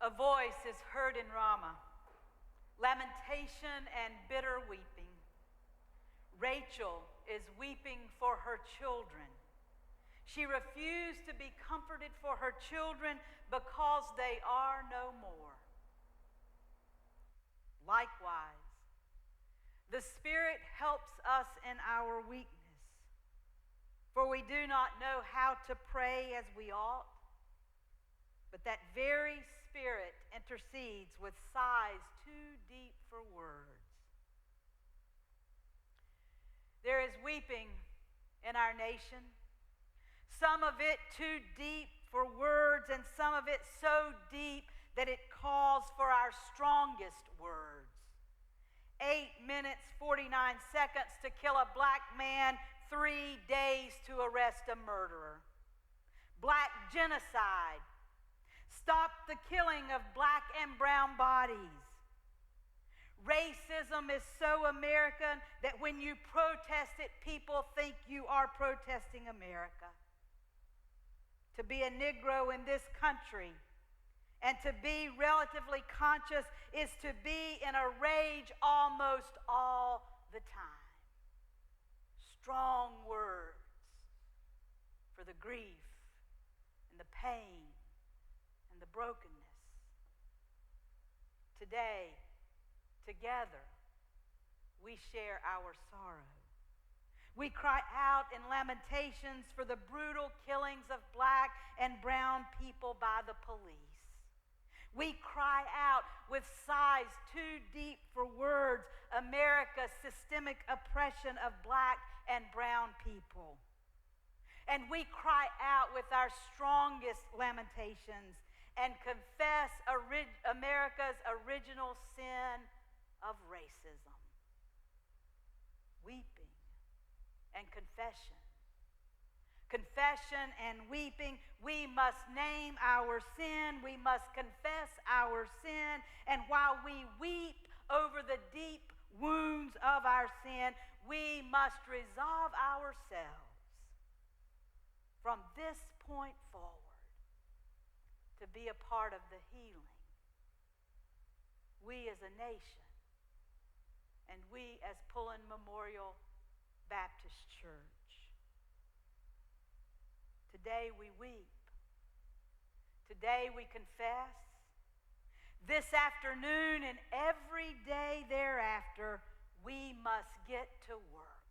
A voice is heard in Ramah, lamentation and bitter weeping. Rachel is weeping for her children. She refused to be comforted for her children because they are no more. Likewise, the Spirit helps us in our weakness, for we do not know how to pray as we ought, but that very Spirit intercedes with sighs too deep for words. There is weeping in our nation, some of it too deep for words, and some of it so deep that it calls for our strongest words. 8 minutes, 49 seconds to kill a black man, 3 days to arrest a murderer. Black genocide. Stop the killing of black and brown bodies. Racism is so American that when you protest it, people think you are protesting America. To be a Negro in this country and to be relatively conscious is to be in a rage almost all the time. Strong words for the grief and the pain and the brokenness. Today, together, we share our sorrow. We cry out in lamentations for the brutal killings of black and brown people by the police. We cry out with sighs too deep for words, America's systemic oppression of black and brown people. And we cry out with our strongest lamentations and confess America's original sin of racism. Weeping and confession. Confession and weeping. We must name our sin. We must confess our sin. And while we weep over the deep wounds of our sin, we must resolve ourselves from this point forward to be a part of the healing. We as a nation, and we as Pullen Memorial Baptist Church. Today we weep. Today we confess. This afternoon and every day thereafter, we must get to work.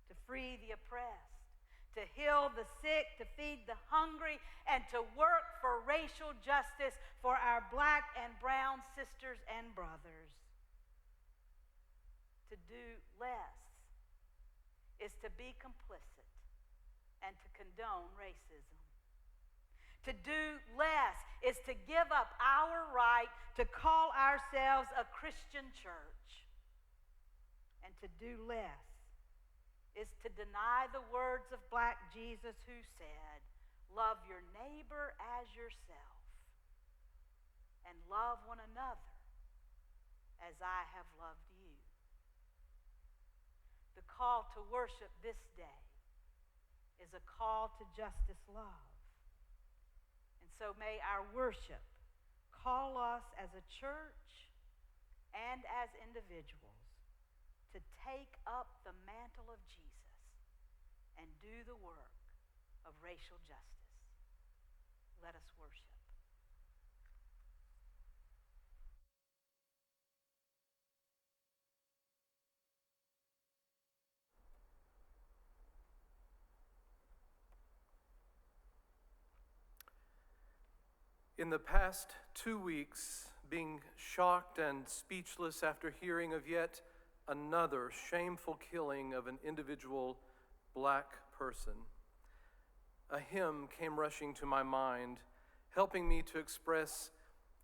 To free the oppressed, to heal the sick, to feed the hungry, and to work for racial justice for our black and brown sisters and brothers. To do less is to be complicit and to condone racism. To do less is to give up our right to call ourselves a Christian church. And to do less is to deny the words of black Jesus who said, "Love your neighbor as yourself and love one another as I have loved you." The call to worship this day is a call to justice love. And so may our worship call us as a church and as individuals to take up the mantle of Jesus and do the work of racial justice. Let us worship. In the past 2 weeks, being shocked and speechless after hearing of yet another shameful killing of an individual black person, a hymn came rushing to my mind, helping me to express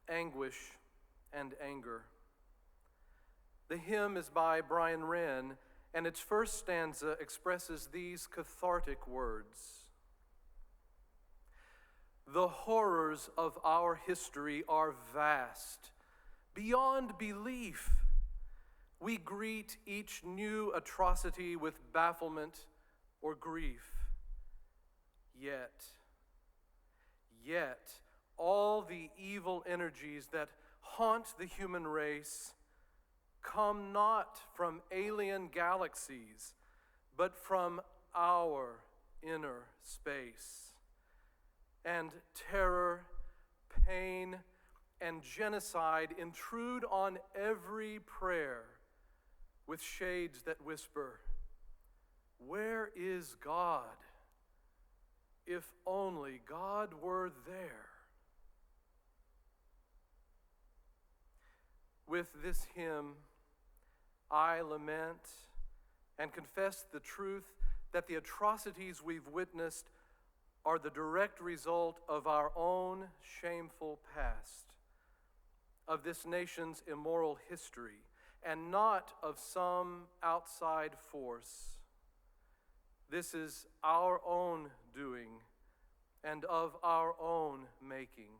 anguish and anger. The hymn is by Brian Wren, and its first stanza expresses these cathartic words: "The horrors of our history are vast, beyond belief. We greet each new atrocity with bafflement or grief. Yet, all the evil energies that haunt the human race come not from alien galaxies, but from our inner space. And terror, pain, and genocide intrude on every prayer with shades that whisper, "Where is God? If only God were there." With this hymn, I lament and confess the truth that the atrocities we've witnessed are the direct result of our own shameful past, of this nation's immoral history, and not of some outside force. This is our own doing and of our own making.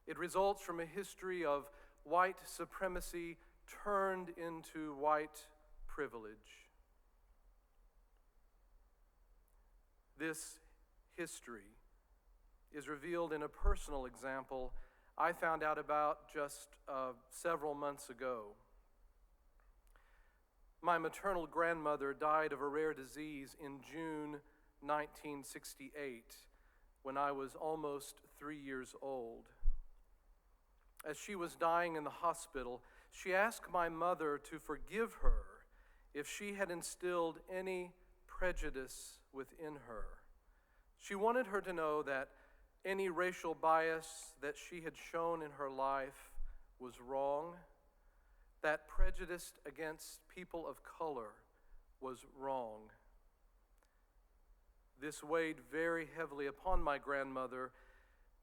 It results from a history of white supremacy turned into white privilege. This history is revealed in a personal example I found out about just several months ago. My maternal grandmother died of a rare disease in June 1968, when I was almost 3 years old. As she was dying in the hospital, she asked my mother to forgive her if she had instilled any prejudice within her. She wanted her to know that any racial bias that she had shown in her life was wrong, that prejudice against people of color was wrong. This weighed very heavily upon my grandmother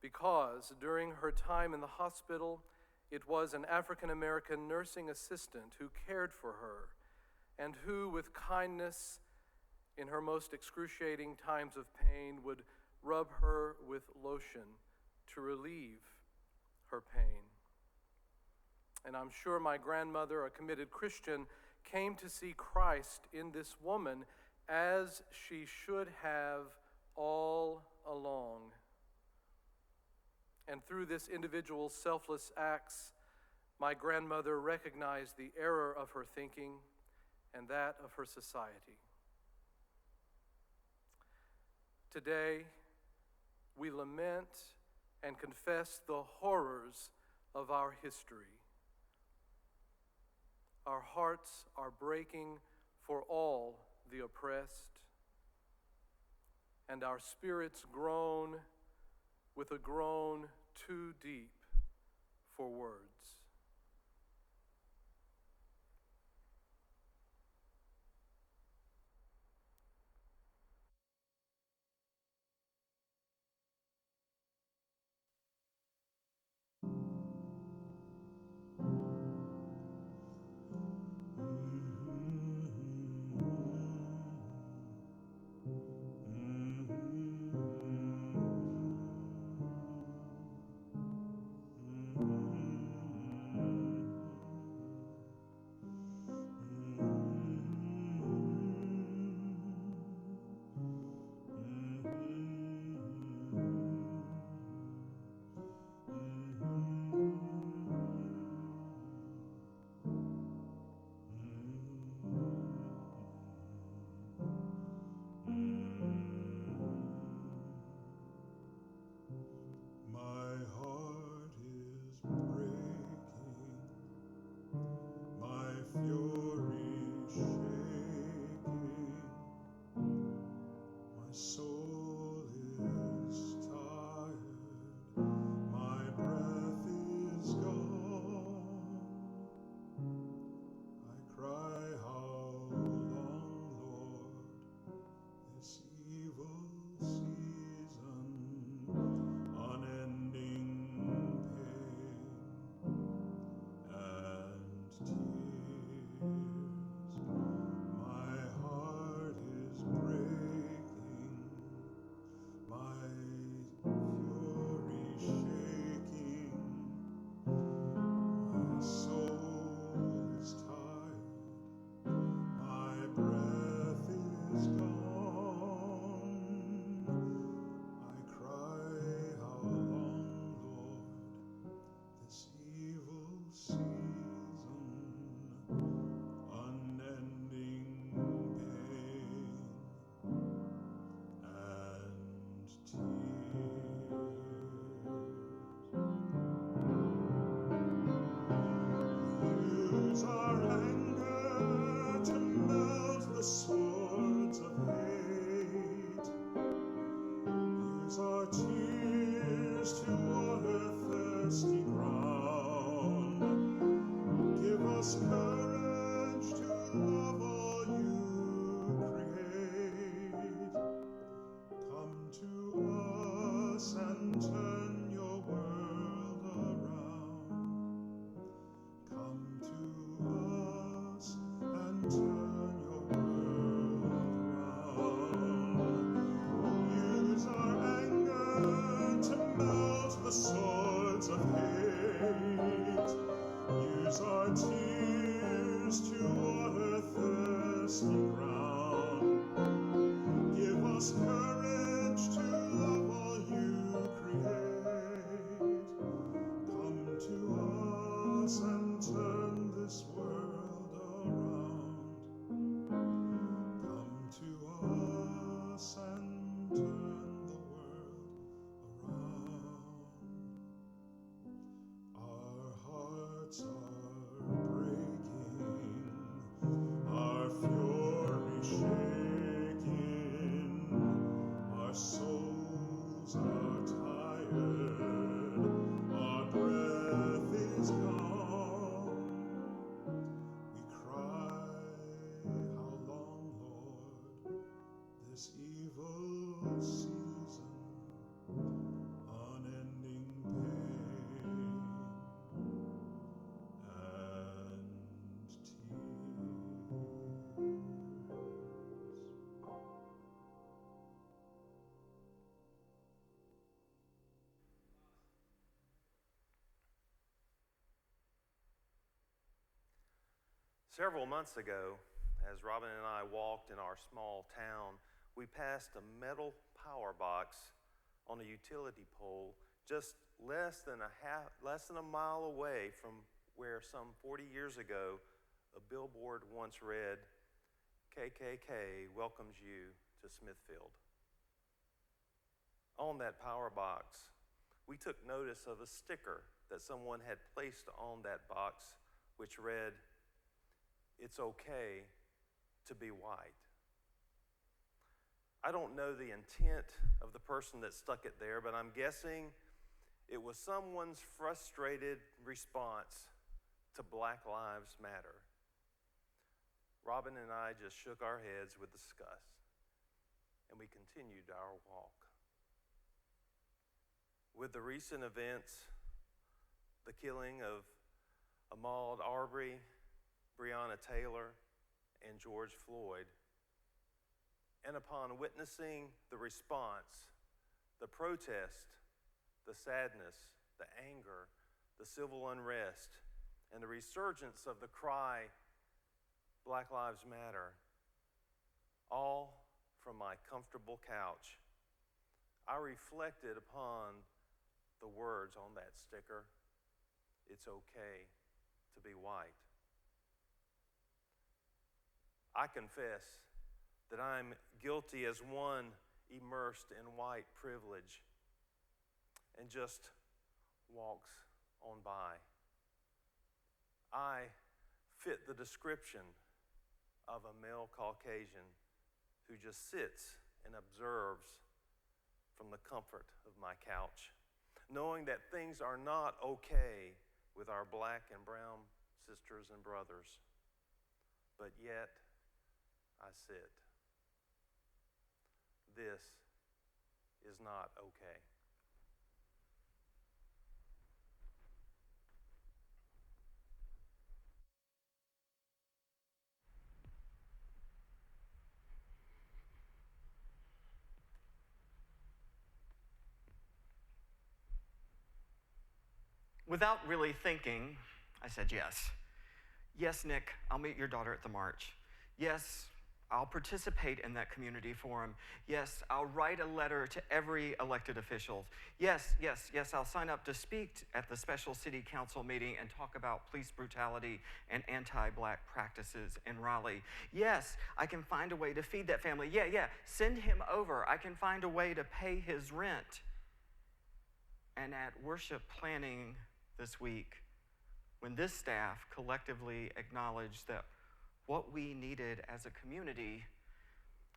because during her time in the hospital, it was an African-American nursing assistant who cared for her and who, with kindness in her most excruciating times of pain, would rub her with lotion to relieve her pain. And I'm sure my grandmother, a committed Christian, came to see Christ in this woman as she should have all along. And through this individual's selfless acts, my grandmother recognized the error of her thinking and that of her society. Today, we lament and confess the horrors of our history. Our hearts are breaking for all the oppressed, and our spirits groan with a groan too deep for words. Several months ago, as Robin and I walked in our small town, we passed a metal power box on a utility pole just less than a mile away from where some 40 years ago a billboard once read, "KKK welcomes you to Smithfield." On that power box, we took notice of a sticker that someone had placed on that box which read, "It's okay to be white." I don't know the intent of the person that stuck it there, but I'm guessing it was someone's frustrated response to Black Lives Matter. Robin and I just shook our heads with disgust, and we continued our walk. With the recent events, the killing of Ahmaud Arbery, Breonna Taylor, and George Floyd, and upon witnessing the response, the protest, the sadness, the anger, the civil unrest, and the resurgence of the cry, "Black Lives Matter," all from my comfortable couch, I reflected upon the words on that sticker, "It's okay to be white." I confess that I'm guilty as one immersed in white privilege and just walks on by. I fit the description of a male Caucasian who just sits and observes from the comfort of my couch, knowing that things are not okay with our black and brown sisters and brothers, but yet I sit. This is not okay. Without really thinking, I said yes. Yes, Nick, I'll meet your daughter at the march. Yes, I'll participate in that community forum. Yes, I'll write a letter to every elected official. Yes, I'll sign up to speak at the special city council meeting and talk about police brutality and anti-black practices in Raleigh. Yes, I can find a way to feed that family. Yeah, send him over. I can find a way to pay his rent. And at worship planning this week, when this staff collectively acknowledged that what we needed as a community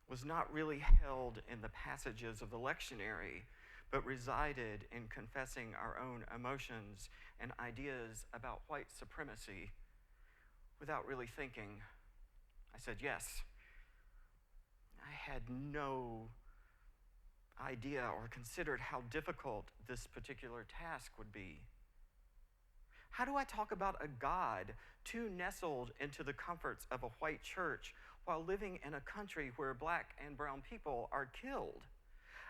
was not really held in the passages of the lectionary, but resided in confessing our own emotions and ideas about white supremacy, without really thinking, I said yes. I had no idea or considered how difficult this particular task would be. How do I talk about a God too nestled into the comforts of a white church while living in a country where black and brown people are killed?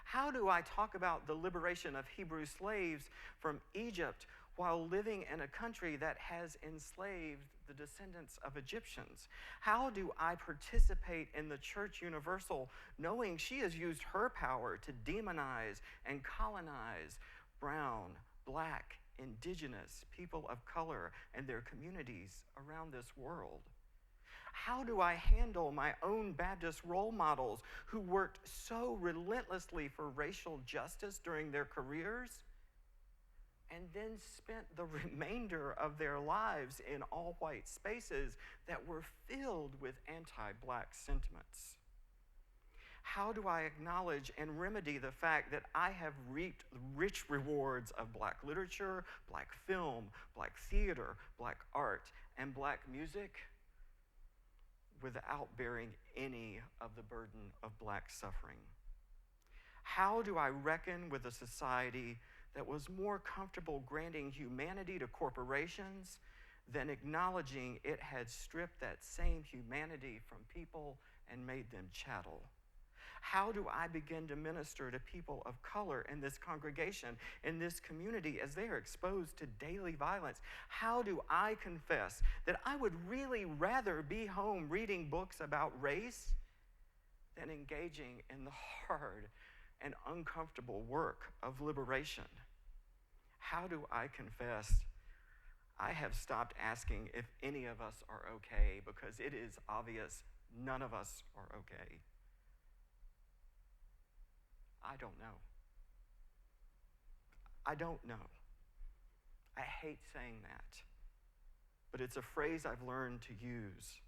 How do I talk about the liberation of Hebrew slaves from Egypt while living in a country that has enslaved the descendants of Egyptians? How do I participate in the Church Universal knowing she has used her power to demonize and colonize brown, black, indigenous, people of color, and their communities around this world? How do I handle my own Baptist role models who worked so relentlessly for racial justice during their careers and then spent the remainder of their lives in all-white spaces that were filled with anti-black sentiments? How do I acknowledge and remedy the fact that I have reaped rich rewards of black literature, black film, black theater, black art, and black music without bearing any of the burden of black suffering? How do I reckon with a society that was more comfortable granting humanity to corporations than acknowledging it had stripped that same humanity from people and made them chattel? How do I begin to minister to people of color in this congregation, in this community, as they are exposed to daily violence? How do I confess that I would really rather be home reading books about race than engaging in the hard and uncomfortable work of liberation? How do I confess I have stopped asking if any of us are okay, because it is obvious none of us are okay? I don't know. I don't know. I hate saying that, but it's a phrase I've learned to use.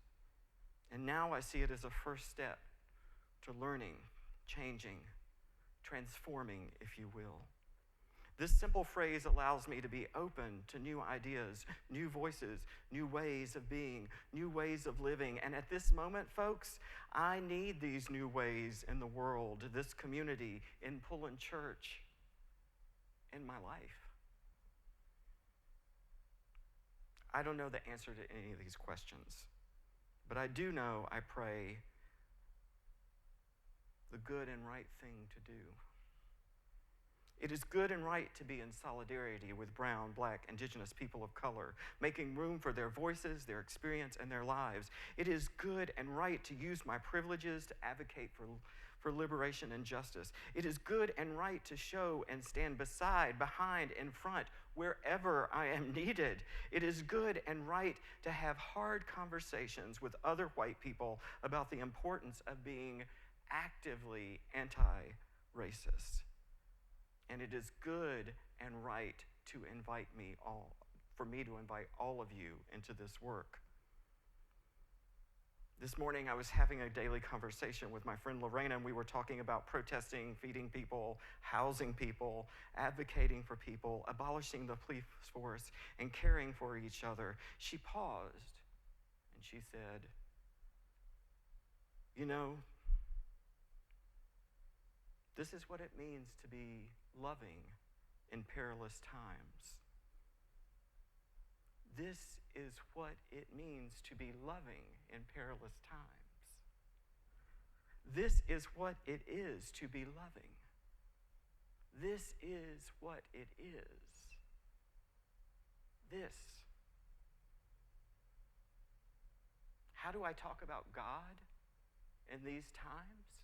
And now I see it as a first step to learning, changing, transforming, if you will. This simple phrase allows me to be open to new ideas, new voices, new ways of being, new ways of living. And at this moment, folks, I need these new ways in the world, this community, in Pullen Church, in my life. I don't know the answer to any of these questions, but I do know, I pray, the good and right thing to do. It is good and right to be in solidarity with brown, black, indigenous people of color, making room for their voices, their experience, and their lives. It is good and right to use my privileges to advocate for liberation and justice. It is good and right to show and stand beside, behind, in front, wherever I am needed. It is good and right to have hard conversations with other white people about the importance of being actively anti-racist. And it is good and right to invite me all, for me to invite all of you into this work. This morning I was having a daily conversation with my friend Lorena, and we were talking about protesting, feeding people, housing people, advocating for people, abolishing the police force, and caring for each other. She paused and she said, "You know, this is what it means to be loving in perilous times. This is what it means to be loving in perilous times. This is what it is to be loving. This is what it is. This." How do I talk about God in these times?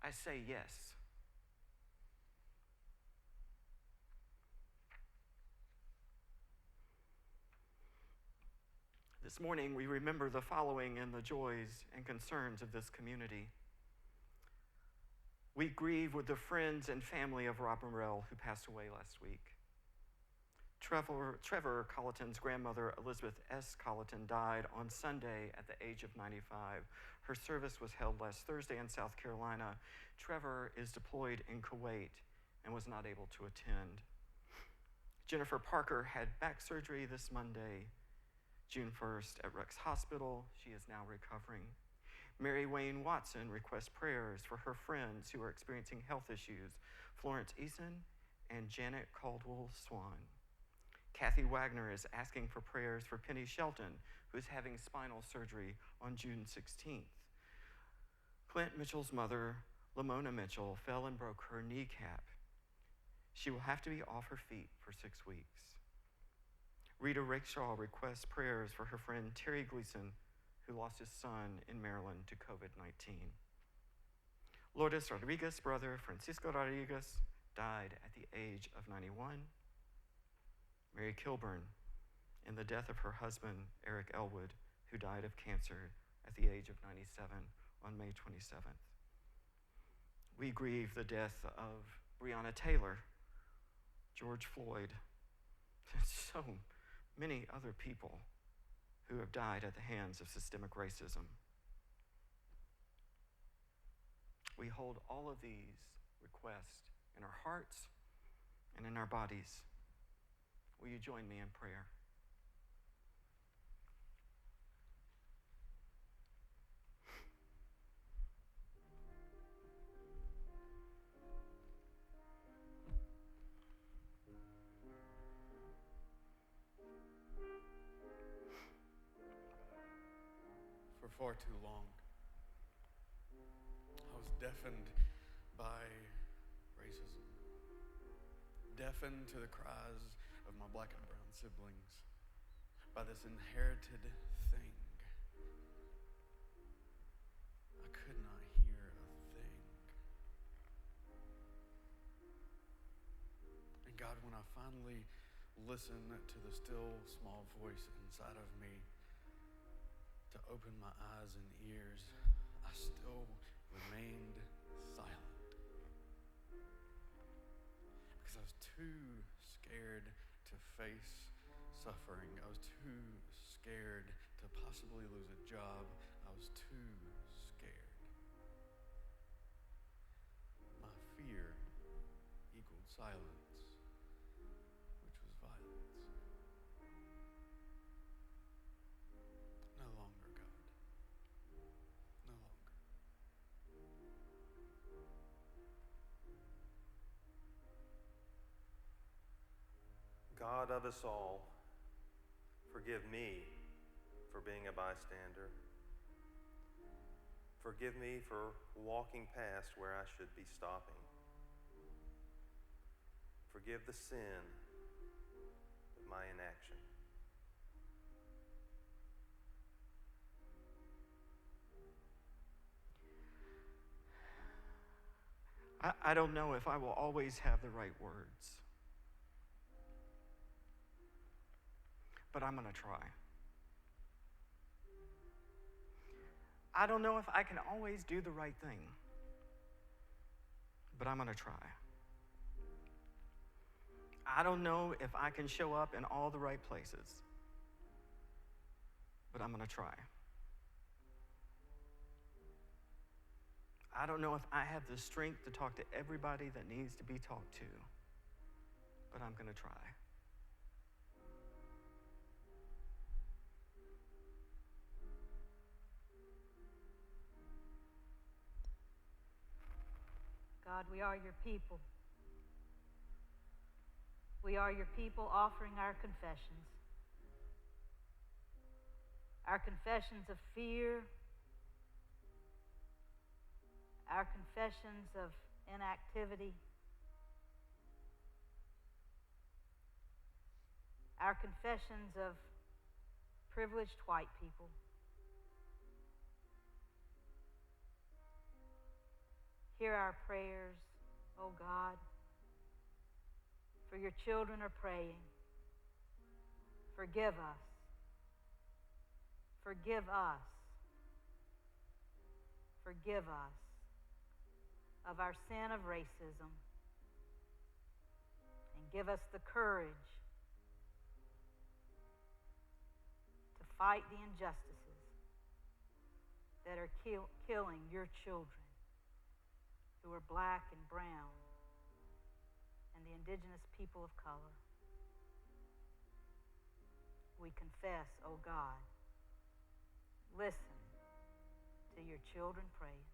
I say yes. This morning, we remember the following in the joys and concerns of this community. We grieve with the friends and family of Rob Morrell, who passed away last week. Trevor Colleton's grandmother, Elizabeth S. Colleton, died on Sunday at the age of 95. Her service was held last Thursday in South Carolina. Trevor is deployed in Kuwait and was not able to attend. Jennifer Parker had back surgery this Monday, June 1st, at Rex Hospital. She is now recovering. Mary Wayne Watson requests prayers for her friends who are experiencing health issues, Florence Eason and Janet Caldwell Swan. Kathy Wagner is asking for prayers for Penny Shelton, who is having spinal surgery on June 16th. Clint Mitchell's mother, Lamona Mitchell, fell and broke her kneecap. She will have to be off her feet for 6 weeks. Rita Rakeshaw requests prayers for her friend Terry Gleason, who lost his son in Maryland to COVID-19. Lourdes Rodriguez's brother, Francisco Rodriguez, died at the age of 91. Mary Kilburn, in the death of her husband, Eric Elwood, who died of cancer at the age of 97 on May 27th. We grieve the death of Breonna Taylor, George Floyd, and so many other people who have died at the hands of systemic racism. We hold all of these requests in our hearts and in our bodies. Will you join me in prayer? For far too long, deafened by racism, deafened to the cries of my black and brown siblings, by this inherited thing. I could not hear a thing. And God, when I finally listened to the still small voice inside of me to open my eyes and ears, I still remained silent. Because I was too scared to face suffering. I was too scared to possibly lose a job. I was too scared. My fear equaled silence, which was violence. No longer, God. No longer. God of us all, forgive me for being a bystander. Forgive me for walking past where I should be stopping. Forgive the sin of my inaction. I don't know if I will always have the right words, but I'm going to try. I don't know if I can always do the right thing, but I'm going to try. I don't know if I can show up in all the right places, but I'm going to try. I don't know if I have the strength to talk to everybody that needs to be talked to, but I'm going to try. God, we are your people. We are your people offering our confessions. Our confessions of fear, our confessions of inactivity, our confessions of privileged white people. Hear our prayers, oh God, for your children are praying. Forgive us. Forgive us. Forgive us of our sin of racism, and give us the courage to fight the injustices that are killing your children who are black and brown and the indigenous people of color. We confess, oh God, listen to your children praying.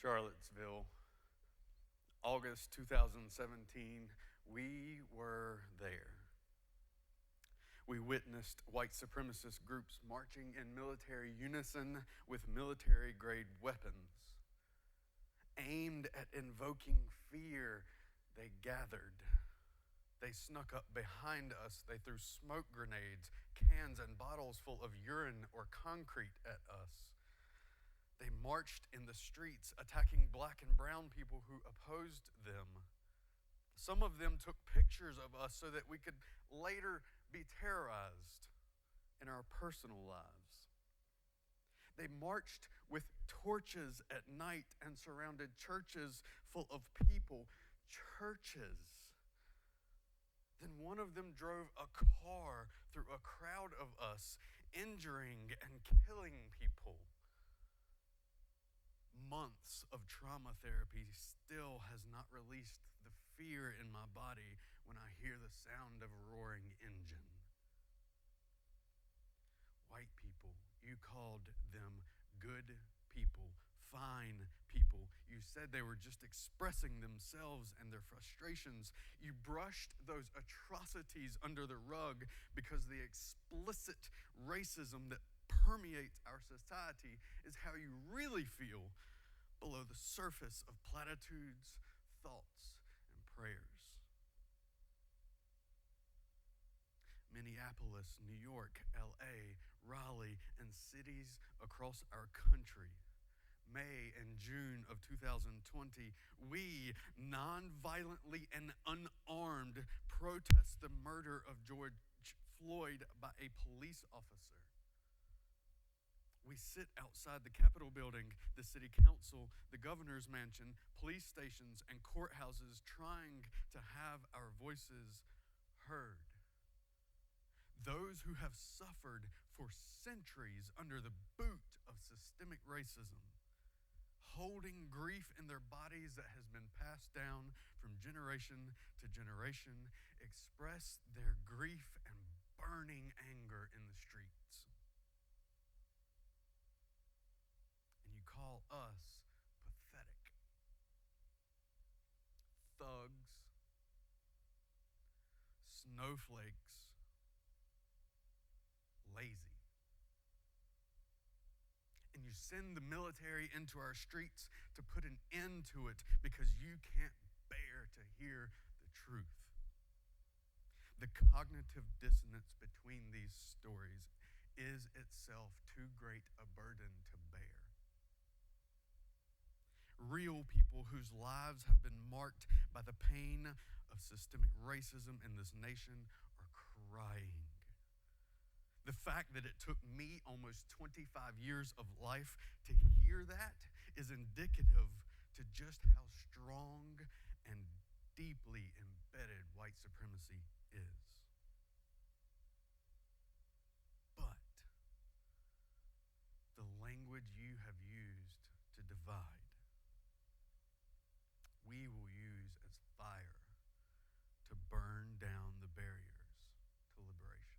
Charlottesville, August 2017, we were there. We witnessed white supremacist groups marching in military unison with military-grade weapons. Aimed at invoking fear, they gathered. They snuck up behind us. They threw smoke grenades, cans and bottles full of urine or concrete at us. They marched in the streets, attacking black and brown people who opposed them. Some of them took pictures of us so that we could later be terrorized in our personal lives. They marched with torches at night and surrounded churches full of people. Churches. Then one of them drove a car through a crowd of us, injuring and killing people. Months of trauma therapy still has not released the fear in my body when I hear the sound of a roaring engine. White people, you called them good people, fine people. You said they were just expressing themselves and their frustrations. You brushed those atrocities under the rug because the explicit racism that permeates our society is how you really feel below the surface of platitudes, thoughts, and prayers. Minneapolis, New York, LA, Raleigh, and cities across our country. May and June of 2020, we nonviolently and unarmed protest the murder of George Floyd by a police officer. We sit outside the Capitol building, the city council, the governor's mansion, police stations, and courthouses trying to have our voices heard. Those who have suffered for centuries under the boot of systemic racism, holding grief in their bodies that has been passed down from generation to generation, express their grief and burning anger in the streets. And you call us pathetic, thugs, snowflakes, lazy. And you send the military into our streets to put an end to it because you can't bear to hear the truth. The cognitive dissonance between these stories is itself too great a burden to bear. Real people whose lives have been marked by the pain of systemic racism in this nation are crying. The fact that it took me almost 25 years of life to hear that is indicative to just how strong and deeply embedded white supremacy is. But the language you have used to divide, we will use as fire to burn down the barriers to liberation.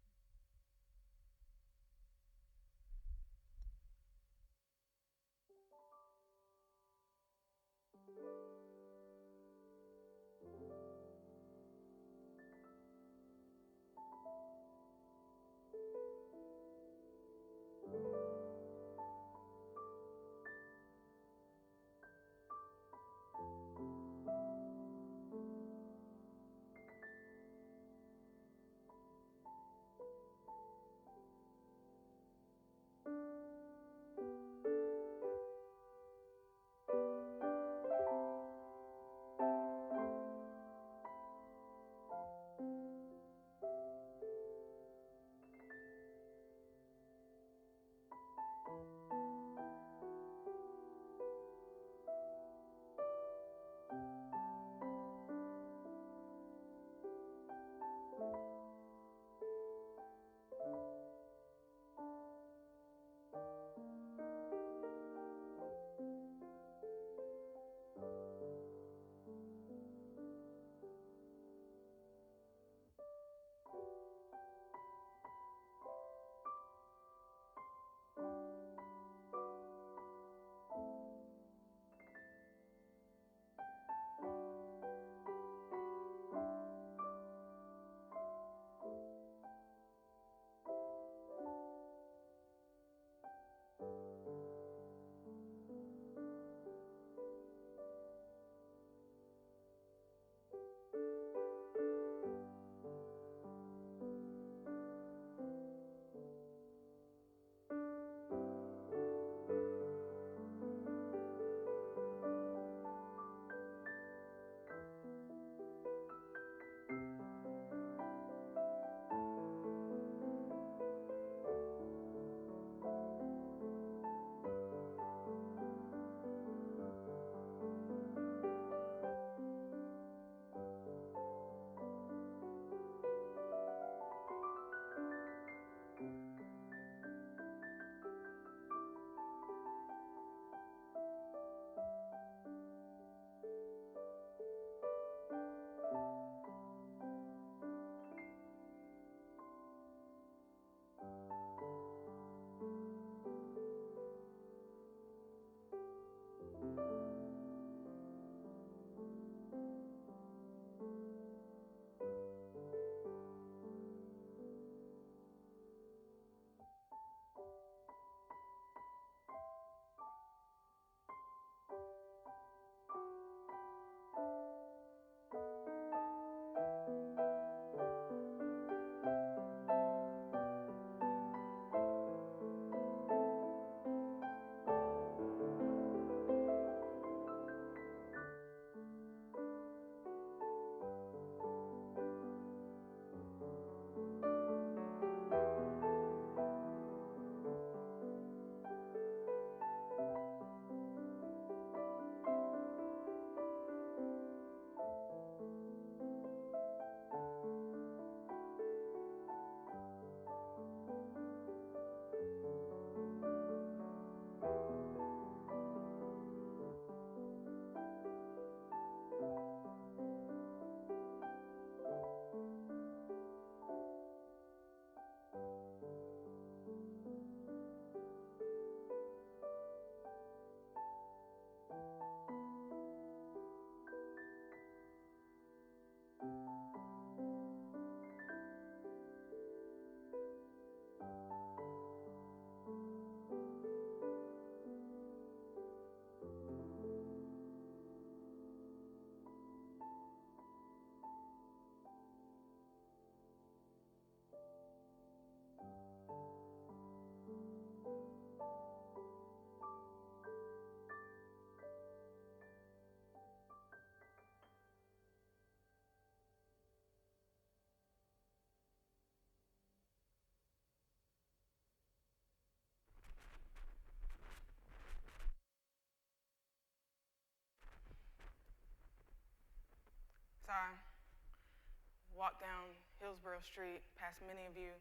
walked down Hillsborough Street past many of you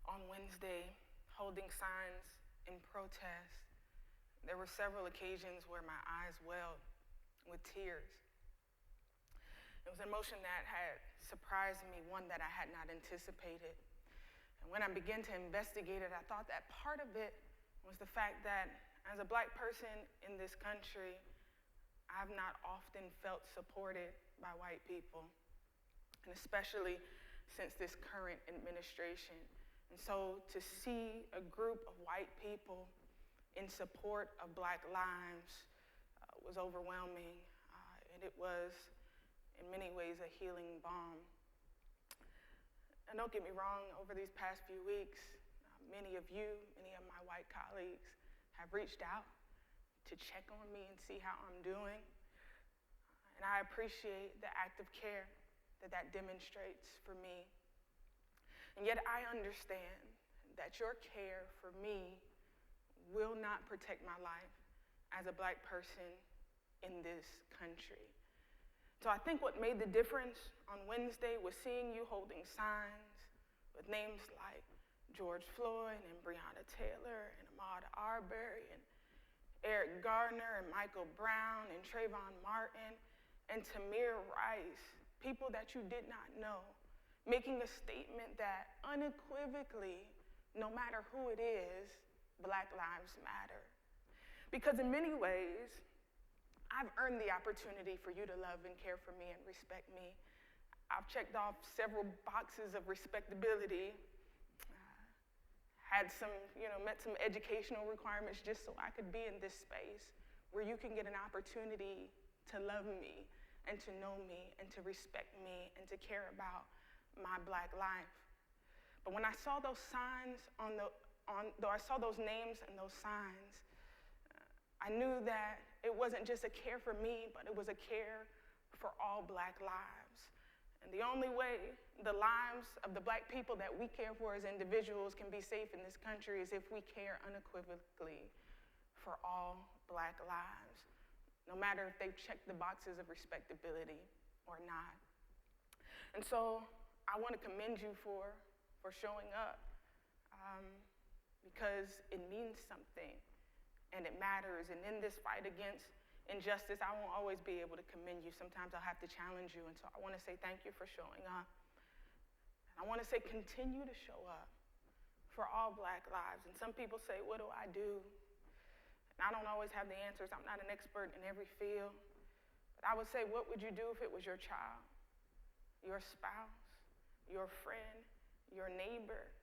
on Wednesday holding signs in protest. There were several occasions where my eyes welled with tears. It was an emotion that had surprised me, one that I had not anticipated. And when I began to investigate it, I thought that part of it was the fact that as a Black person in this country, I've not often felt supported by white people, and especially since this current administration. And so to see a group of white people in support of Black lives was overwhelming, and it was in many ways a healing balm. And don't get me wrong, over these past few weeks, many of you, many of my white colleagues have reached out to check on me and see how I'm doing. And I appreciate the act of care that demonstrates for me. And yet I understand that your care for me will not protect my life as a Black person in this country. So I think what made the difference on Wednesday was seeing you holding signs with names like George Floyd and Breonna Taylor and Ahmaud Arbery and Eric Gardner and Michael Brown and Trayvon Martin and Tamir Rice, people that you did not know, making a statement that unequivocally, no matter who it is, Black lives matter. Because in many ways, I've earned the opportunity for you to love and care for me and respect me. I've checked off several boxes of respectability, met some educational requirements just so I could be in this space where you can get an opportunity to love me and to know me and to respect me and to care about my Black life. But when I saw those signs I saw those names and those signs, I knew that it wasn't just a care for me, but it was a care for all Black lives. And the only way the lives of the Black people that we care for as individuals can be safe in this country is if we care unequivocally for all Black lives, no matter if they've checked the boxes of respectability or not. And so I want to commend you for showing up because it means something and it matters. And in this fight against injustice, I won't always be able to commend you. Sometimes I'll have to challenge you. And so I want to say thank you for showing up. I want to say continue to show up for all Black lives. And some people say, what do I do? And I don't always have the answers. I'm not an expert in every field. But I would say, what would you do if it was your child, your spouse, your friend, your neighbor,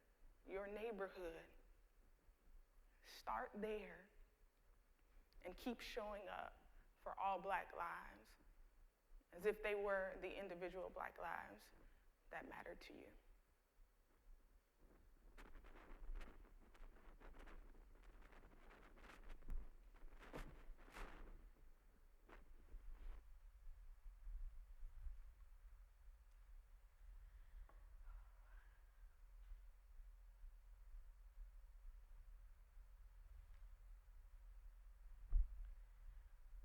your neighborhood? Start there and keep showing up for all Black lives as if they were the individual Black lives that mattered to you.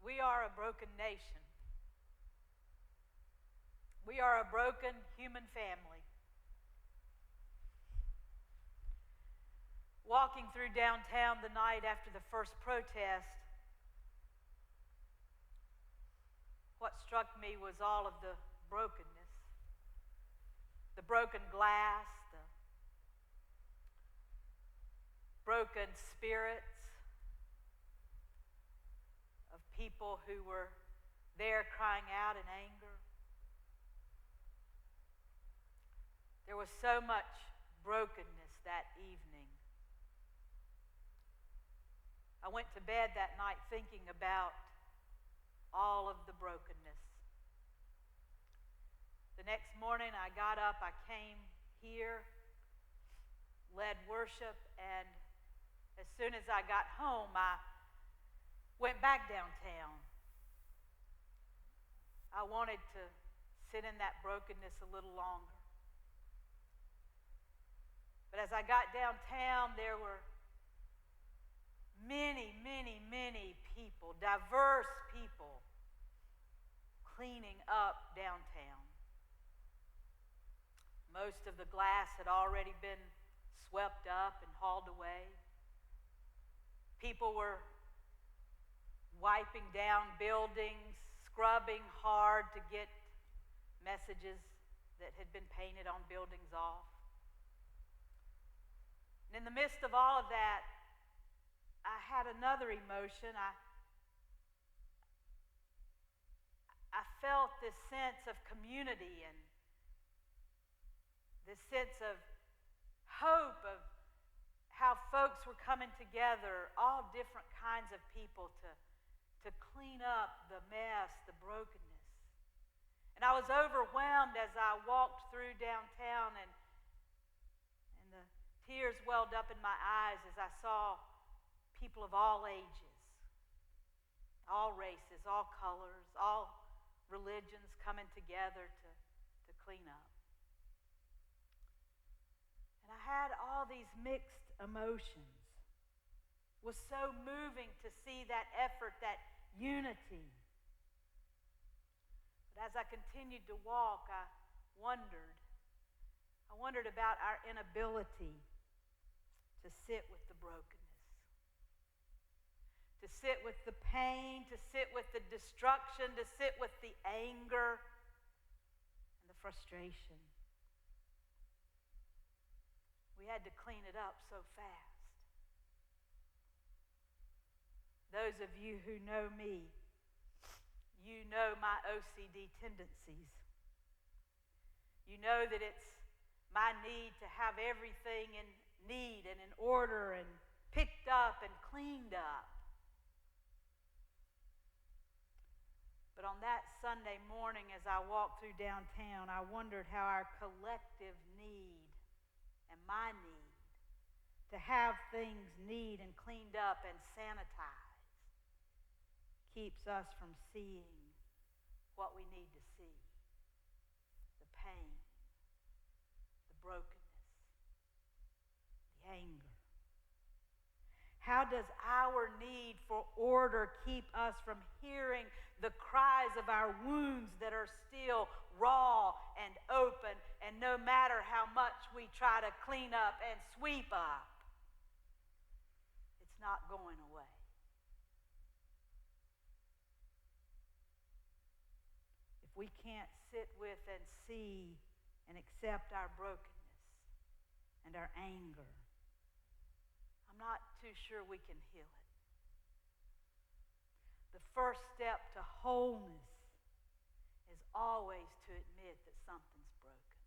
We are a broken nation. We are a broken human family. Walking through downtown the night after the first protest, what struck me was all of the brokenness, the broken glass, the broken spirits of people who were there crying out in anger. There was so much brokenness that evening. I went to bed that night thinking about all of the brokenness. The next morning I got up, I came here, led worship, and as soon as I got home, I went back downtown. I wanted to sit in that brokenness a little longer. But as I got downtown, there were many, many, many people, diverse people, cleaning up downtown. Most of the glass had already been swept up and hauled away. People were wiping down buildings, scrubbing hard to get messages that had been painted on buildings off. And in the midst of all of that, I had another emotion. I felt this sense of community and this sense of hope of how folks were coming together, all different kinds of people to clean up the mess, the brokenness. And I was overwhelmed as I walked through downtown, and the tears welled up in my eyes as I saw people of all ages, all races, all colors, all religions coming together to clean up. And I had all these mixed emotions. It was so moving to see that effort, that unity. But as I continued to walk, I wondered about our inability to sit with the brokenness, to sit with the pain, to sit with the destruction, to sit with the anger and the frustration. We had to clean it up so fast. Those of you who know me, you know my OCD tendencies. You know that it's my need to have everything in need and in order and picked up and cleaned up. But on that Sunday morning as I walked through downtown, I wondered how our collective need and my need to have things neat and cleaned up and sanitized keeps us from seeing what we need to see. The pain, the brokenness, the anger. How does our need for order keep us from hearing the cries of our wounds that are still raw and open, and no matter how much we try to clean up and sweep up, it's not going away? If we can't sit with and see and accept our brokenness and our anger, I'm not too sure we can heal it. The first step to wholeness is always to admit that something's broken.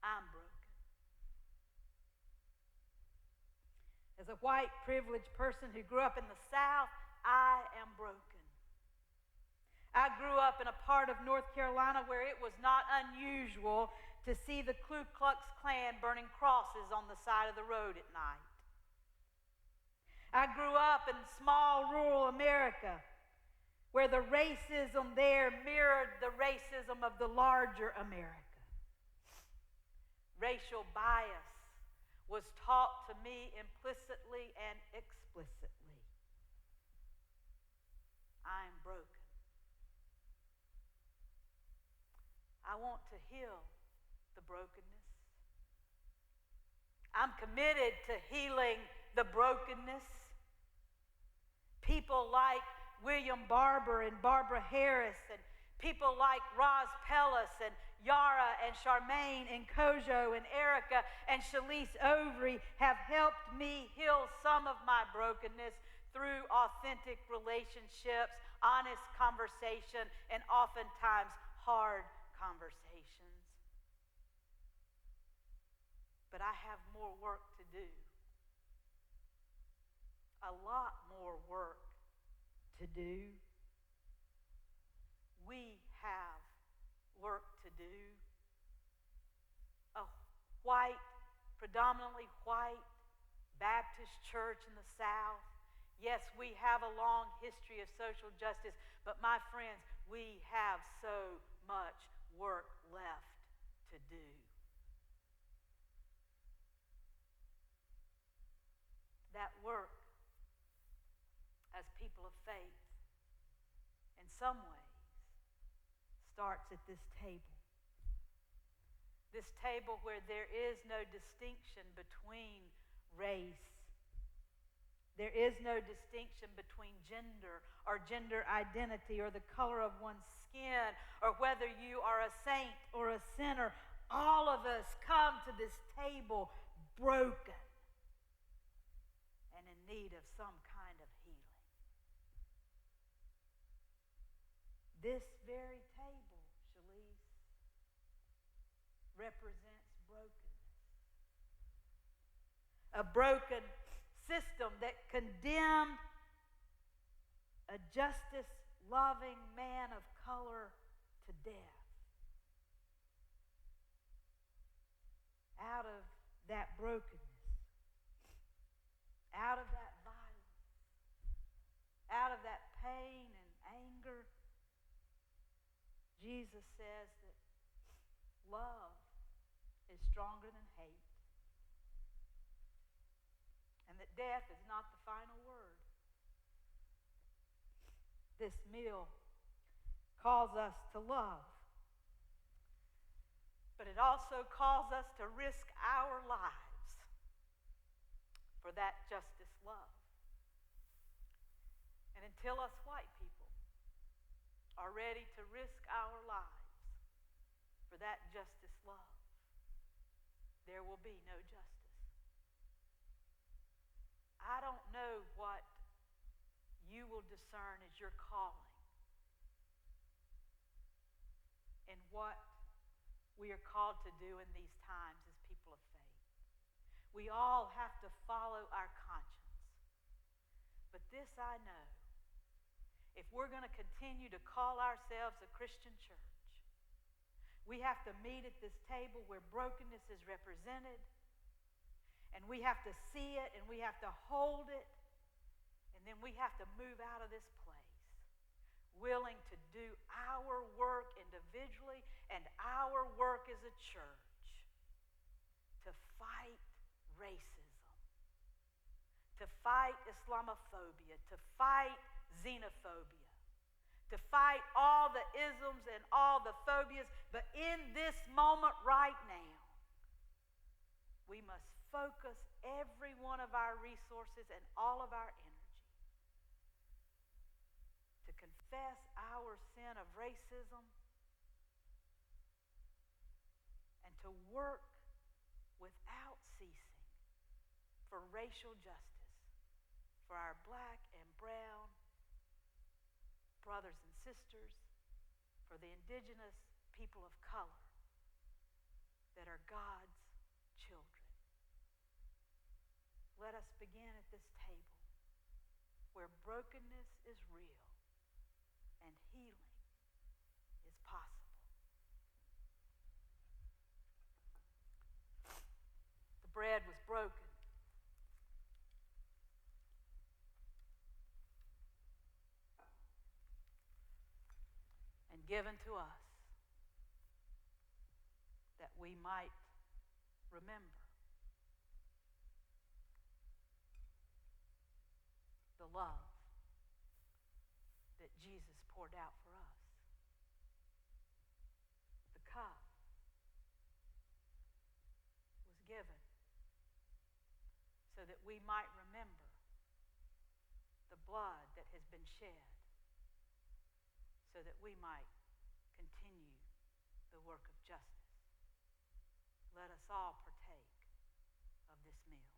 I'm broken. As a white, privileged person who grew up in the South, I am broken. I grew up in a part of North Carolina where it was not unusual to see the Ku Klux Klan burning crosses on the side of the road at night. I grew up in small rural America where the racism there mirrored the racism of the larger America. Racial bias was taught to me implicitly and explicitly. I am broken. I want to heal the brokenness. I'm committed to healing the brokenness. People like William Barber and Barbara Harris, and people like Roz Pellis and Yara and Charmaine and Kojo and Erica and Shalise Overy have helped me heal some of my brokenness through authentic relationships, honest conversation, and oftentimes hard conversations. But I have more work to do. A lot more work to do. We have work to do. A white, predominantly white Baptist church in the South. Yes, we have a long history of social justice, but my friends, we have so much work left to do. That work, as people of faith, in some ways, starts at this table. This table where there is no distinction between race. There is no distinction between gender or gender identity or the color of one's skin or whether you are a saint or a sinner. All of us come to this table broken and in need of some kind of healing. This very table, Shalise, represents brokenness. A broken system that condemned a justice-loving man of color to death. Out of that brokenness, out of that violence, out of that pain and anger, Jesus says that love is stronger than hate. And that death is not the final word. This meal calls us to love. But it also calls us to risk our lives for that justice love. And until us white people are ready to risk our lives for that justice love, there will be no justice. I don't know what you will discern as your calling and what we are called to do in these times as people of faith. We all have to follow our conscience. But this I know, if we're going to continue to call ourselves a Christian church, we have to meet at this table where brokenness is represented. And we have to see it, and we have to hold it, and then we have to move out of this place, willing to do our work individually and our work as a church to fight racism, to fight Islamophobia, to fight xenophobia, to fight all the isms and all the phobias. But in this moment right now, we must focus every one of our resources and all of our energy to confess our sin of racism and to work without ceasing for racial justice for our black and brown brothers and sisters, for the indigenous people of color that are God's children. Let us begin at this table where brokenness is real and healing is possible. The bread was broken. And given to us that we might remember the love that Jesus poured out for us. The cup was given so that we might remember the blood that has been shed, so that we might continue the work of justice. Let us all partake of this meal.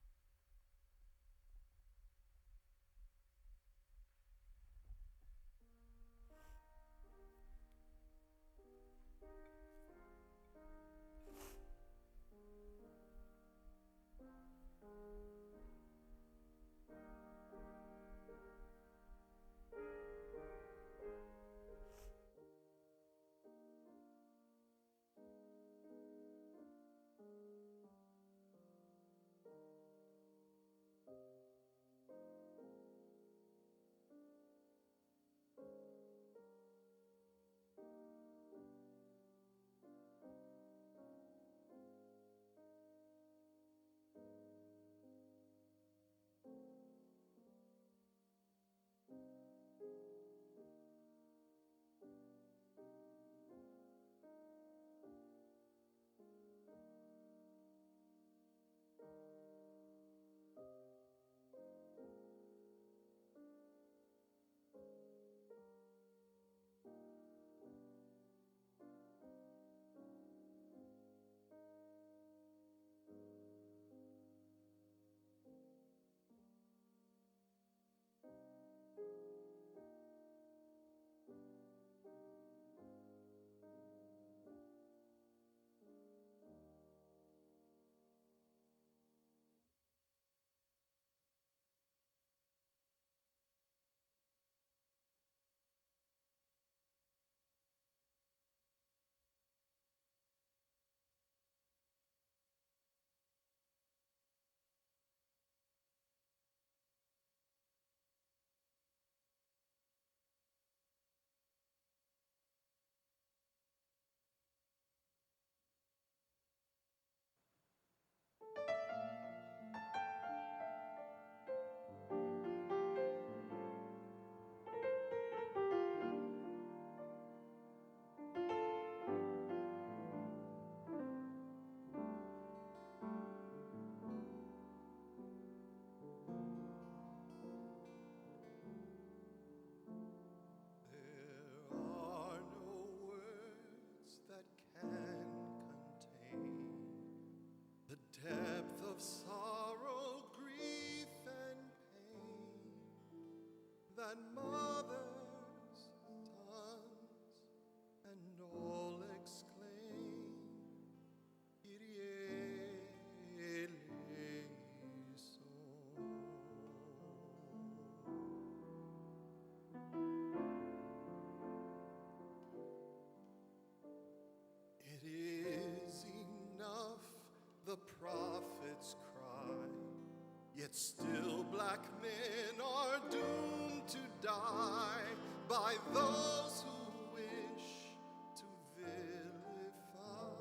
Yet still black men are doomed to die by those who wish to vilify.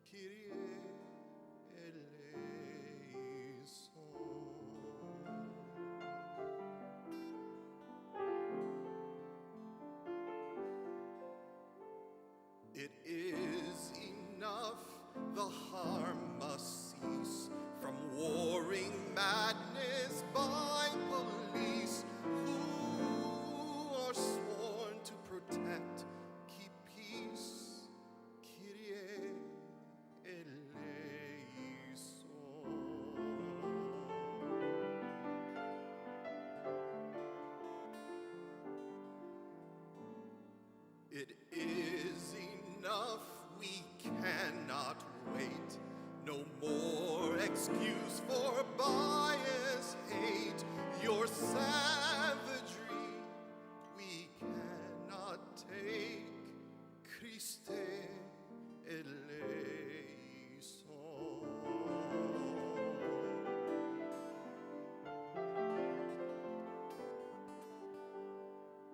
Kyrie eleison. It is enough, the harm must cease from warring madness by police who are sworn to protect, keep peace. Kyrie eleison. It is enough, we cannot wait. No more excuse for bias, hate, your savagery we cannot take. Christe eleison.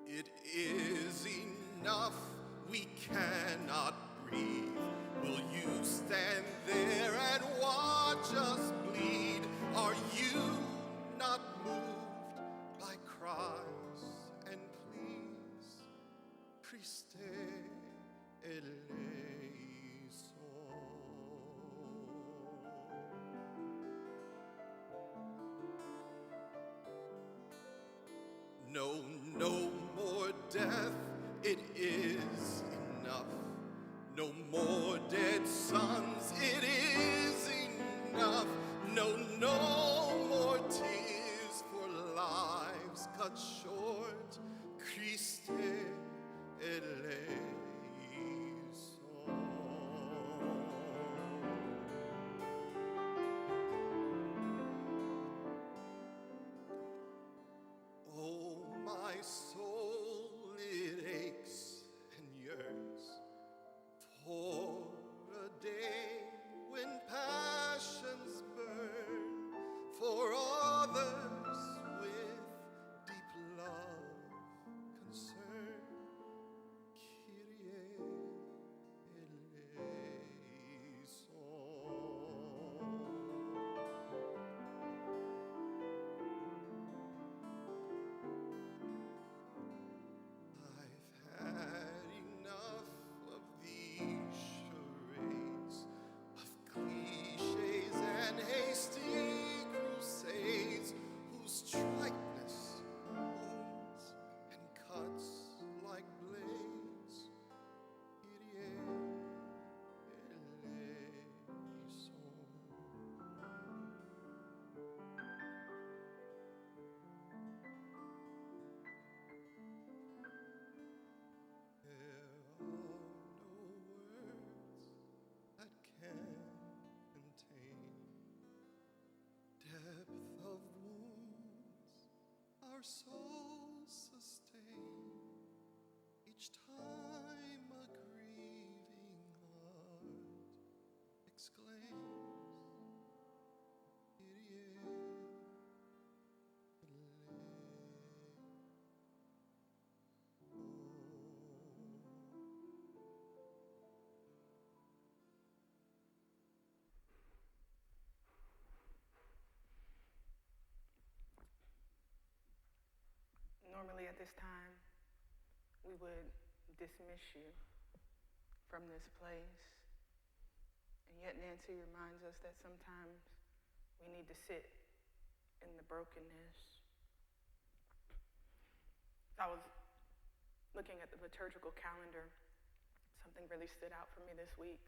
It is enough, we cannot breathe. Will you stand there and watch us bleed? Are you not moved by cries and pleas? Christe eleison. No, no more death, it is enough. No more dead sons, it is enough. No, no more tears for lives cut short. Christe eleison. Oh, my soul, it aches and yearns for a day when passions burn for others with deep love, concern. Kyrie eleison. I've had enough of these charades, of cliches and hasty crusades, whose triteness wounds and cuts like blades. Kyrie eleison. There are no words that can contain depth of wounds our souls sustain each time a grieving heart exclaims, Kyrie Normally at this time, we would dismiss you from this place. And yet Nancy reminds us that sometimes we need to sit in the brokenness. I was looking at the liturgical calendar. Something really stood out for me this week.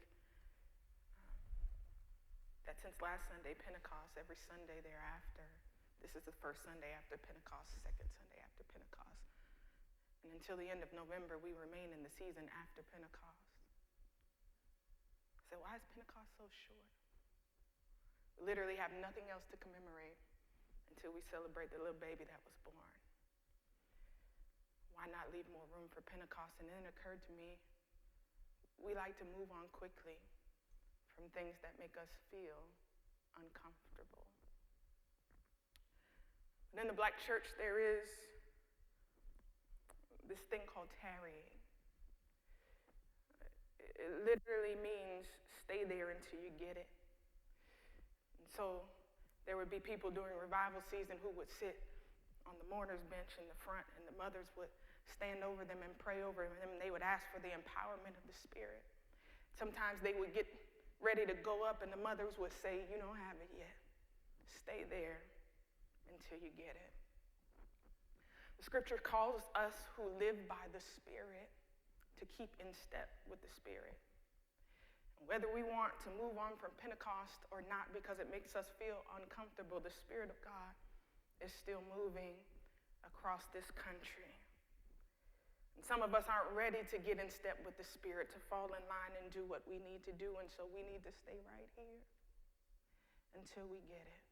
That since last Sunday, Pentecost, every Sunday thereafter, this is the first Sunday after Pentecost, second Sunday after Pentecost. And until the end of November, we remain in the season after Pentecost. So why is Pentecost so short? We literally have nothing else to commemorate until we celebrate the little baby that was born. Why not leave more room for Pentecost? And then it occurred to me, we like to move on quickly from things that make us feel uncomfortable. And in the black church, there is this thing called tarrying. It literally means stay there until you get it. And so there would be people during revival season who would sit on the mourner's bench in the front, and the mothers would stand over them and pray over them, and they would ask for the empowerment of the Spirit. Sometimes they would get ready to go up, and the mothers would say, you don't have it yet. Stay there until you get it. The scripture calls us who live by the Spirit to keep in step with the Spirit. And whether we want to move on from Pentecost or not because it makes us feel uncomfortable, the Spirit of God is still moving across this country. And some of us aren't ready to get in step with the Spirit, to fall in line and do what we need to do, and so we need to stay right here until we get it.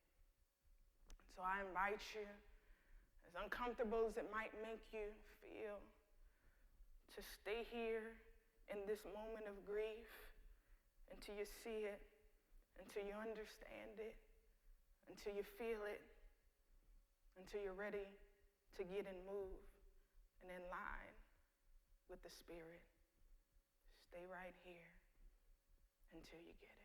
So I invite you, as uncomfortable as it might make you feel, to stay here in this moment of grief until you see it, until you understand it, until you feel it, until you're ready to get and move and in line with the Spirit. Stay right here until you get it.